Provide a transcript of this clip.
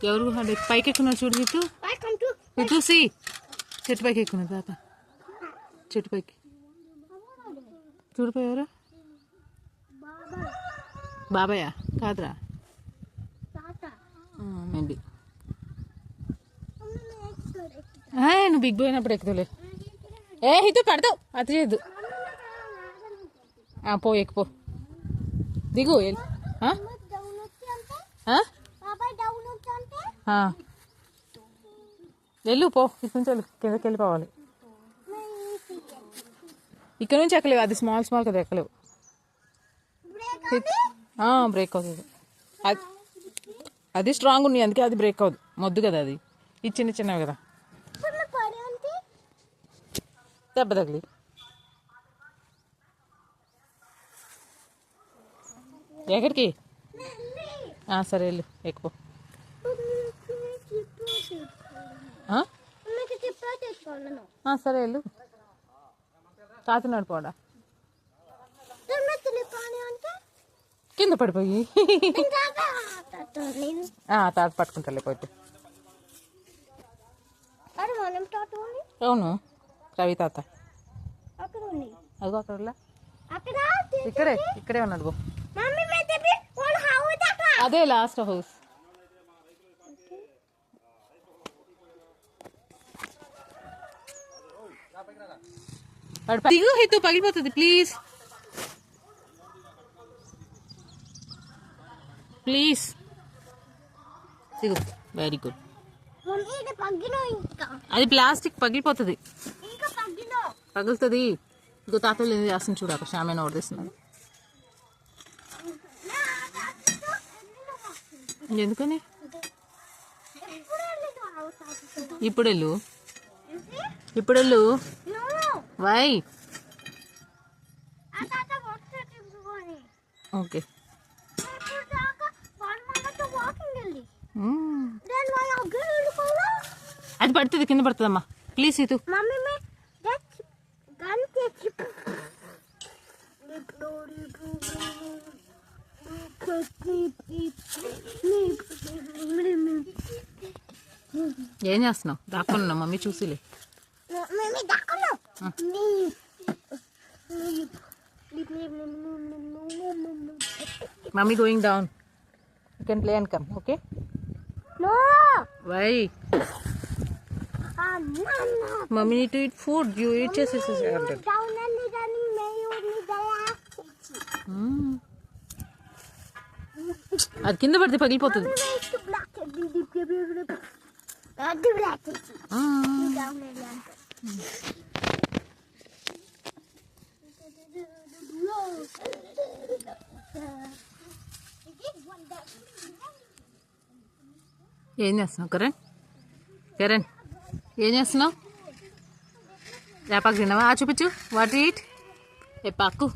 ఎవరు అంటే పైకి ఎక్కున్నారు చూడు ఇటు ఇటు చూసి చెట్టు పైకి ఎక్కున్నారు తాత చెట్టు పైకి చూడిపోయి ఎవరు బాబాయ్ కాదురా మేబీ నువ్వు బిగ్ బాయ్ అయినప్పుడు ఎక్కుతులే హితు పడతావు అది చేయద్దు పో ఎక్కుపో దిగు వెళ్ళు పో ఇక్కడి నుంచి వెళ్ళు కిందకి వెళ్ళిపోవాలి ఇక్కడ నుంచి ఎక్కలేవు అది స్మాల్ కదా ఎక్కలేవు బ్రేక్ అవుతుంది అది స్ట్రాంగ్ ఉన్నాయి అందుకే అది బ్రేక్ అవుతుంది మొద్దు కదా అది ఇది చిన్నవి కదా దెబ్బ తగిలి ఎక్కడికి సరే వెళ్ళు ఎక్కువ సరే వెళ్ళు తాత నడిపోడా కింద పడిపోయి తాత పట్టుకుంటాలే పోతే అవును రవి తాత అదిగో అక్కడ ఇక్కడే ఉన్నాడు అదే లాస్ట్ హౌస్ దిగు హితు పగిలిపోతుంది ప్లీజ్ దిగు వెరీ గుడ్ అది ప్లాస్టిక్ పగిలిపోతుంది పగులుతుంది ఇంకో తాతలు ఏం చేస్తుంది చూడు అక్కడ షామేన ఓడిస్తున్నాడు ఎందుకని ఇప్పుడు వెళ్ళు వై ఓకే అది పడుతుంది కింద పడుతుందమ్మా ప్లీజ్ ఇటు ఏం చేస్తున్నావు దాక్కున్నా మమ్మీ చూసిలే mummy going down you can play and come okay why mummy need to eat food you eat చేసేసి అది కింద పడితే పగిలిపోతుంది ఏం చేస్తున్నావు కిరణ్ ఏం చేస్తున్నావు వేపాకు తిన్నావా చూపించు వాట్ ఈట్ వేపాకు